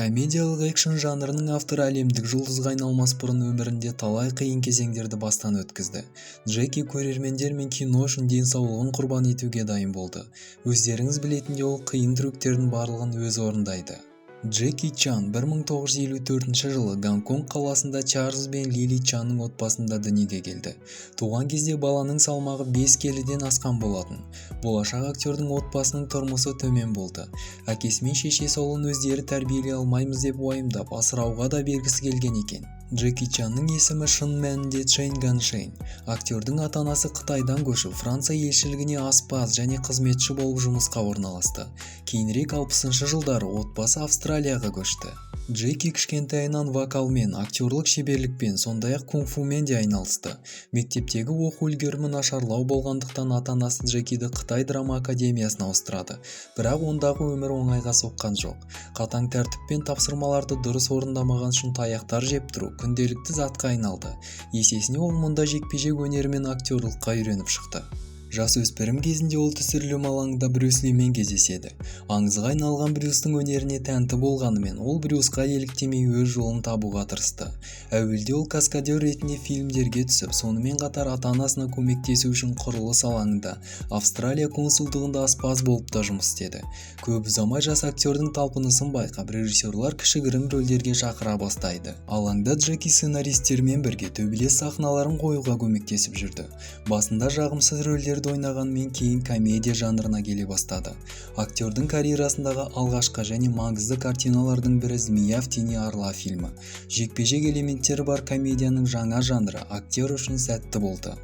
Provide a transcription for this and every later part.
Комедиялық экшн жанрының авторы әлемдік жұлдызға айналмас бұрын өмірінде талай қиын кезеңдерді бастан өткізді. Джеки көрермендер мен кино үшін денсаулығын құрбан етуге дайын болды. Өздеріңіз білетіндей, ол қиын трюктердің барлығын өзі орындайды. Джеки Чан 1954 жылы Гонконг қаласында Чарльз бен Лили Чанның отбасында дүниеге келді. Туған кезде баланың салмағы 5 келіден асқан болатын. Болашақ актердің отбасының тұрмысы төмен болды. Әкесі мен шешесі ұлын өздері тәрбиелей алмаймыз деп уайымдап, асырауға да бергісі келген екен. Джеки Чанның есімі шын мәнінде Чен Ганшен. Актердің ата-анасы Қытайдан көшіп, Франция елшілігіне аспаз және қызметші болып жұмысқа орналасты. Кейінірек 60 жылдары отбасы Австралияға көшті. Джеки кішкентайынан вокалмен, актерлік шеберлікпен, сондай-ақ кунг-фумен де айналысты. Мектептегі оқу үлгерімі нашарлау болғандықтан ата-анасы Джекиді Қытай драма академиясына ауыстырады. Бірақ ондағы өмір оңайға соққан жоқ. Қатаң тәртіппен тапсырмаларды дұрыс орындамаған үшін таяқтар жеп тұру күнделікті затқа айналды. Есесіне ол мұнда жекпе-жек өнерімен актерлыққа үйреніп шықты. Жасөспірім кезінде ол түсірілім алаңында Брюс Лимен кездеседі. Аңызға айналған Брюстің өнеріне тәнті болғанымен, ол Брюсқа еліктемей өз жолын табуға тырысты. Әуелде ол каскадер ретінде фильмдерге түсіп, сонымен қатар ата-анасына көмектесу үшін құрылыс алаңында Австралия консулдығында аспаз болып та жұмыс істеді. Көп ұзамай жас актердің талпынысын байқап, режиссерлар кішігірім рөлдерге шақыра бастайды. Алаңда Джеки сценаристермен бірге төбелес сахналарын қоюға көмектесіп жүрді. Басында жағымсыз рөлдер ойнағанмен кейін комедия жанрына келе бастады. Актердің карьерасындағы алғашқы және маңызды картиналардың бірі «Змея в тени орла» фильмі. Жекпе-жек элементтері бар комедияның жаңа жанры актер үшін сәтті болды.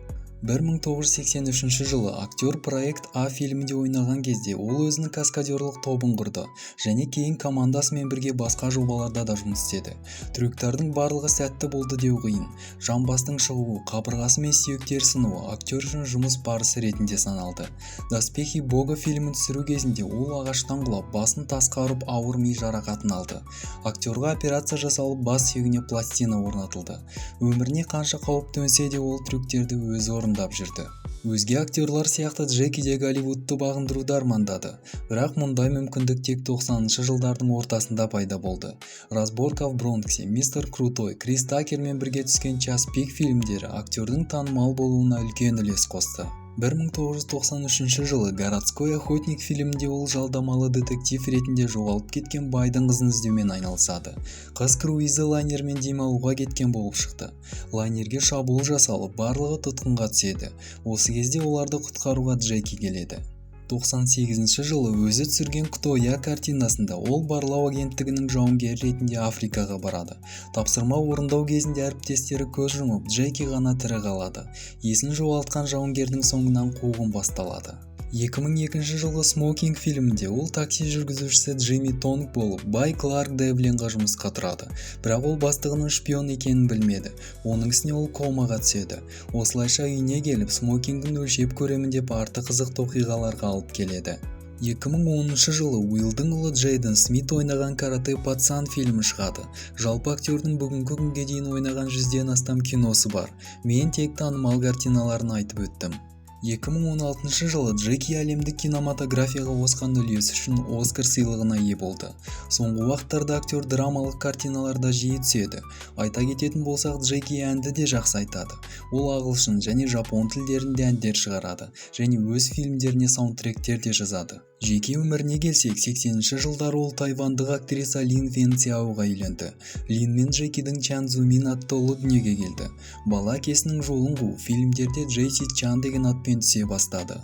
1983 жылы актер проект А фильмінде ойнаған кезде ол өзінің каскадерлық тобын құрды және кейін командасымен бірге басқа жобаларда да жұмыс істеді. Трюктардың барлығы сәтті болды деу қиын. Жамбастың шығуы, қабырғасы мен сүйектер сынуы актер үшін жұмыс барысы ретінде саналды. Доспехи Бога фильмін түсіру кезінде ол ағаштан құлап, басын тасқа ұрып ауыр ми жарақатын алды. Актерға операция жасалып, бас сүйегіне пластина орнатылды. Өміріне қанша қауіп төнсе де ол трюктерді өзі орындап жүрді. Өзге актерлар сияқты Джеки де Голливудты бағындыруды армандады. Бірақ мұндай мүмкіндік тек 90-шы жылдардың ортасында пайда болды. Разборка в Бронксе, Мистер Крутой, Крис Такермен бірге түскен Час пик фильмдері актердің танымал болуына үлкен үлес қосты. 1993 жылы «Городской охотник» фильмінде ол жалдамалы детектив ретінде жоғалып кеткен байдың қызын іздеумен айналысады. Қыз круизі лайнермен демалуға кеткен болып шықты. Лайнерге шабуыл жасалып, барлығы тұтқынға түседі. Осы кезде оларды құтқаруға Джеки келеді. 98 жылы өзі түсірген «Кто я» картинасында ол барлау агенттігінің жауынгері ретінде Африкаға барады. Тапсырма орындау кезінде әріптестері көз жұмып, Джеки ғана тірі қалады. Есін жоғалтқан жауынгердің соңынан қуғын басталады. 2002 жылғы «Смокинг» фильмінде ол такси жүргізушісі Джимми Тонг болып, бай Кларк Девлинға жұмысқа тұрады. Бірақ ол бастығының шпион екенін білмеді. Оның ісіне ол комаға түседі. Осылайша үйіне келіп, смокингін өлшеп көремін деп арты қызықты оқиғаларға алып келеді. 2010 жылы Уиллдың ұлы Джейден Смит ойнаған «Карате пацан» фильмі шығады. Жалпы актердің бүгінгі күнге дейін ойнаған 100-ден астам киносы бар. Мен тек танымал картиналарын айтып өттім. 2016 жылы Джеки әлемдік кинематографияға қосқан үлесі үшін Оскар сыйлығына ие болды. Соңғы уақыттарда актер драмалық картиналарда жиі түседі. Айта кететін болсақ, Джеки әнді де жақсы айтады. Ол ағылшын және жапон тілдерінде әндер шығарады және өз фильмдеріне саундтректер де жазады. Жеке өміріне келсек, 80-ші жылдары ол тайвандық актриса Лин Венцяоға үйленді. Лин мен Джекидің Чан Зумин атты ұлы дүниеге келді. Бала әкесінің жолын қуып, фильмдерде Джейси Чан деген атпен түсе бастады.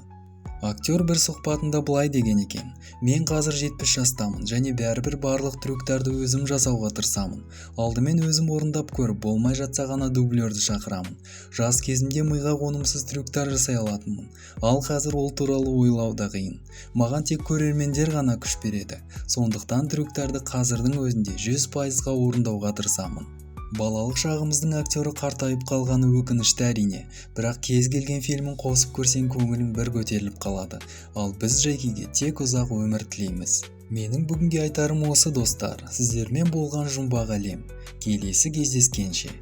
Актер бір сұхбатында былай деген екен: «Мен қазір 70 жастамын және бәрібір барлық трюктарды өзім жасауға тырысамын. Алдымен өзім орындап көріп, болмай жатса ғана дублерді шақырамын. Жас кезімде миға қонымсыз трюктар жасай алатынмын. Ал қазір ол туралы ойлау да қиын. Маған тек көрермендер ғана күш береді. Сондықтан трюктарды қазірдің өзінде 100%-ға орындауға тырысамын». Балалық шағымыздың актері қартайып қалғаны өкінішті әрине, бірақ кез келген фильмін қосып көрсең көңілің бір көтеріліп қалады. Ал біз Джекиге тек ұзақ өмір тілейміз. Менің бүгінге айтарым осы достар, сіздермен болған жұмбақ әлем. Келесі кездескенше.